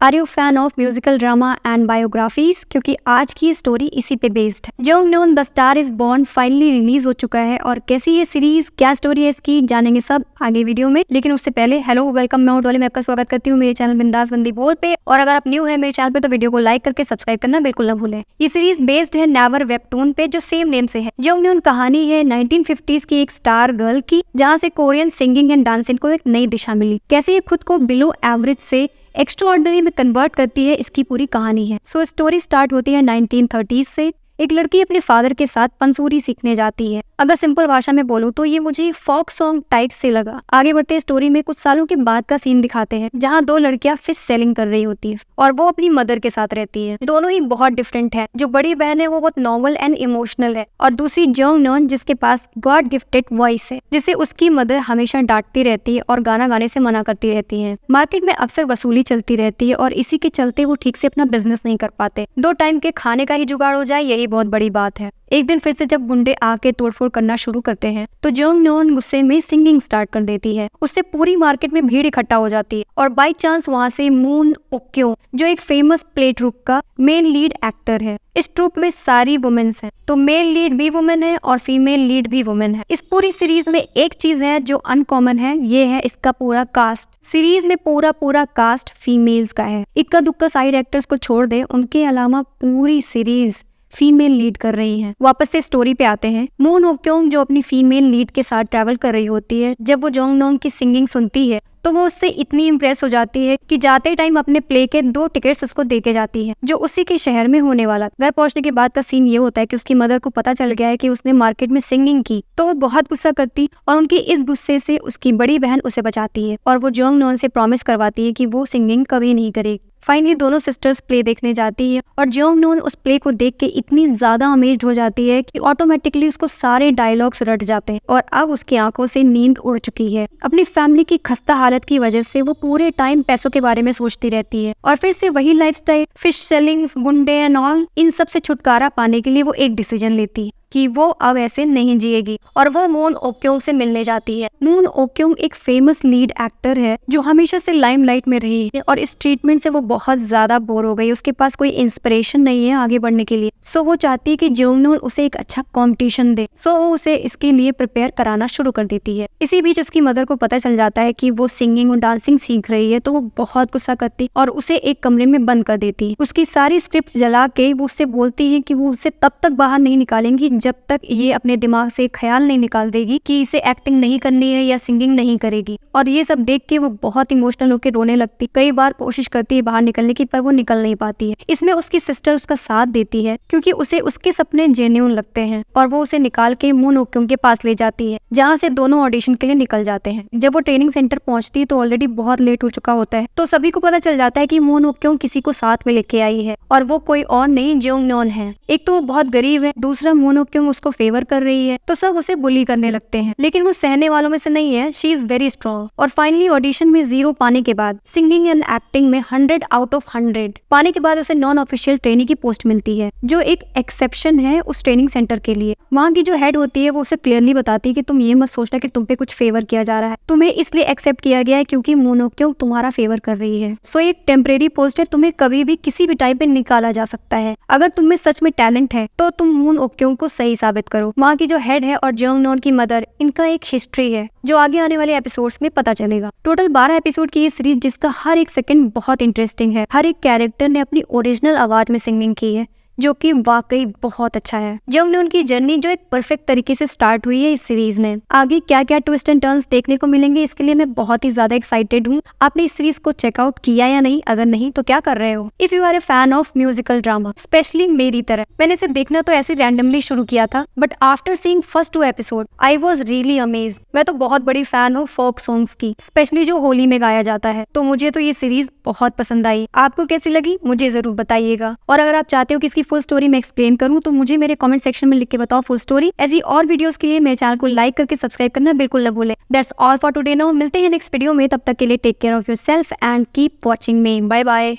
Are you fan of musical drama and biographies? क्योंकि आज की स्टोरी इसी पे बेस्ड है। Jeongnyeon the star is born finally release हो चुका है और कैसी ये सीरीज, क्या स्टोरी है इसकी, जानेंगे सब आगे वीडियो में। लेकिन उससे पहले हेलो वेलकम, मैं डॉली, मैं आपका स्वागत करती हूँ मेरे चैनल बिंदास बंदी बोल पे। और अगर आप न्यू है मेरे चैनल पे तो वीडियो को लाइक करके सब्सक्राइब करना बिल्कुल न भूलें। ये सीरीज बेस्ड है नेवर वेबटून पे जो सेम नेम से है। जंगनॉन कहानी है 1950s की एक स्टार गर्ल की, जहाँ से कोरियन सिंगिंग एंड डांसिंग को एक नई दिशा मिली। कैसे ये खुद को बिलो एवरेज से एक्स्ट्राऑर्डिनरी में कन्वर्ट करती है, इसकी पूरी कहानी है। सो स्टोरी स्टार्ट होती है 1930s से। एक लड़की अपने फादर के साथ पंसूरी सीखने जाती है। अगर सिंपल भाषा में बोलूं तो ये मुझे फोक सॉन्ग टाइप से लगा। आगे बढ़ते स्टोरी में कुछ सालों के बाद का सीन दिखाते हैं, जहां दो लड़कियां फिश सेलिंग कर रही होती है और वो अपनी मदर के साथ रहती है। दोनों ही बहुत डिफरेंट है। जो बड़ी बहन है वो बहुत नॉर्मल एंड इमोशनल है, और दूसरी जंगनॉन जिसके पास गॉड गिफ्टेड वॉइस है, जिसे उसकी मदर हमेशा डांटती रहती है और गाना गाने से मना करती रहती है। मार्केट में अक्सर वसूली चलती रहती है और इसी के चलते वो ठीक से अपना बिजनेस नहीं कर पाते। 2 टाइम के खाने का ही जुगाड़ हो जाए, यही बहुत बड़ी बात है। एक दिन फिर से जब गुंडे आके तोड़फोड़ करना शुरू करते हैं तो जंगनॉन गुस्से में सिंगिंग स्टार्ट कर देती है। उससे पूरी मार्केट में भीड़ इकट्ठा हो जाती है और बाय चांस वहाँ से मून ओक्यों, जो एक फेमस प्ले ट्रूप का मेन लीड एक्टर है। इस ट्रूप में सारी वुमेन्स हैं, तो मेल लीड भी वुमेन है और फीमेल लीड भी वुमेन है। इस पूरी सीरीज में एक चीज है जो अनकॉमन है, ये है इसका पूरा कास्ट। सीरीज में पूरा कास्ट फीमेल्स का है। इक्का दुक्का साइड एक्टर्स को छोड़ दे, उनके अलावा पूरी सीरीज फीमेल लीड कर रही हैं। वापस से स्टोरी पे आते हैं। मून ओक्योंग जो अपनी फीमेल लीड के साथ ट्रैवल कर रही होती है, जब वो जंगनॉन की सिंगिंग सुनती है तो वो उससे इतनी इम्प्रेस हो जाती है कि जाते टाइम अपने प्ले के 2 टिकट्स उसको देके जाती है, जो उसी के शहर में होने वाला। घर पहुंचने के बाद का सीन ये होता है कि उसकी मदर को पता चल गया है कि उसने मार्केट में सिंगिंग की, तो वो बहुत गुस्सा करती और उनकी इस गुस्से से उसकी बड़ी बहन उसे बचाती है और वो जंगनॉन से प्रॉमिस करवाती है कि वो सिंगिंग कभी नहीं करेगी। फाइनली दोनों सिस्टर्स प्ले देखने जाती है और जंगनॉन उस प्ले को देख के इतनी ज्यादा अमेज्ड हो जाती है कि ऑटोमेटिकली उसको सारे डायलॉग्स रट जाते हैं और अब उसकी आंखों से नींद उड़ चुकी है। अपनी फैमिली की खस्ता हालत की वजह से वो पूरे टाइम पैसों के बारे में सोचती रहती है और फिर से वही लाइफस्टाइल, फिश सेलिंग, गुंडे एंड ऑल, इन सब से छुटकारा पाने के लिए वो एक डिसीजन लेती है कि वो अब ऐसे नहीं जिएगी और वो मून ओक्योंग से मिलने जाती है। मून ओक्योंग एक फेमस लीड एक्टर है जो हमेशा से लाइमलाइट में रही है और इस ट्रीटमेंट से वो बहुत ज्यादा बोर हो गई। उसके पास कोई इंस्पिरेशन नहीं है आगे बढ़ने के लिए। सो वो चाहती है कि जंगनॉन उसे एक अच्छा कंपटीशन दे। सो वो उसे इसके लिए प्रिपेयर कराना शुरू कर देती है। इसी बीच उसकी मदर को पता चल जाता है कि वो सिंगिंग और डांसिंग सीख रही है, तो वो बहुत गुस्सा करती और उसे एक कमरे में बंद कर देती है। उसकी सारी स्क्रिप्ट जला के वो उससे बोलती है कि वो उसे तब तक बाहर नहीं निकालेंगी जब तक ये अपने दिमाग से ख्याल नहीं निकाल देगी कि इसे एक्टिंग नहीं करनी है या सिंगिंग नहीं करेगी। और ये सब देख के वो बहुत इमोशनल होकर रोने लगती। कई बार कोशिश करती है बाहर निकलने की, पर वो निकल नहीं पाती है। इसमें उसकी सिस्टर उसका साथ देती है क्योंकि उसे उसके सपने जेन्युइन लगते हैं और वो उसे निकाल के मून ओक्योंग के पास ले जाती है, जहाँ से दोनों ऑडिशन के लिए निकल जाते हैं। जब वो ट्रेनिंग सेंटर पहुंचती है तो ऑलरेडी बहुत लेट हो चुका होता है, तो सभी को पता चल जाता है कि मून ओक्योंग किसी को साथ में लेके आई है और वो कोई और नहीं जंगनॉन है। एक तो वो बहुत गरीब है, दूसरा मून ओक्योंग उसको फेवर कर रही है, तो सब उसे बुली करने लगते हैं, लेकिन वो सहने वालों में से नहीं है। She is very strong. और फाइनली ऑडिशन में 0 पाने के बाद सिंगिंग एंड एक्टिंग में 100 आउट ऑफ 100 पाने के बाद उसे नॉन ऑफिशियल ट्रेनिंग की पोस्ट मिलती है, जो एक एक्सेप्शन है उस ट्रेनिंग सेंटर के लिए। वहाँ की जो हेड होती है वो उसे क्लियरली बताती है कि तुम ये मत सोचना कि तुम पे कुछ फेवर किया जा रहा है, तुम्हें इसलिए एक्सेप्ट किया गया है क्योंकि मून ओक्योंग तुम्हारा फेवर कर रही है। सो एक टेम्परेरी पोस्ट है, तुम्हें कभी भी किसी भी टाइम पे निकाला जा सकता है। अगर तुम्हें सच में टैलेंट है तो तुम मून ओक्योंग को सही साबित करो। वहाँ की जो हेड है और जंगनॉन की मदर, इनका एक हिस्ट्री है जो आगे आने वाले एपिसोड्स में पता चलेगा। टोटल 12 एपिसोड की ये सीरीज, जिसका हर एक सेकंड बहुत इंटरेस्टिंग है। हर एक कैरेक्टर ने अपनी ओरिजिनल आवाज में सिंगिंग की है, जो कि वाकई बहुत अच्छा है। जंगनॉन की जर्नी जो एक परफेक्ट तरीके से स्टार्ट हुई है इस सीरीज में, आगे क्या क्या ट्विस्ट एंड टर्न्स देखने को मिलेंगे, इसके लिए मैं बहुत ही ज्यादा एक्साइटेड हूँ। आपने इस सीरीज को चेकआउट किया या नहीं? अगर नहीं तो क्या कर रहे हो? If you are a fan of musical drama, specially मेरी तरह, मैंने इसे देखना तो ऐसे रैंडमली शुरू किया था, but after seeing first 2 episode I was really amazed. मैं तो बहुत बड़ी फैन हूँ फोक सॉन्ग्स की, स्पेशली जो होली में गाया जाता है, तो मुझे तो ये सीरीज बहुत पसंद आई। आपको कैसी लगी मुझे जरूर बताइएगा। और अगर आप चाहते हो कि इसकी फुल स्टोरी मैं एक्सप्लेन करूं तो मुझे मेरे कमेंट सेक्शन में लिख के बताओ फुल स्टोरी। ऐसी और वीडियोस के लिए मेरे चैनल को लाइक करके सब्सक्राइब करना बिल्कुल न भूलें। That's all for today now. मिलते हैं नेक्स्ट वीडियो में, तब तक के लिए take care of yourself and keep watching me. Bye bye.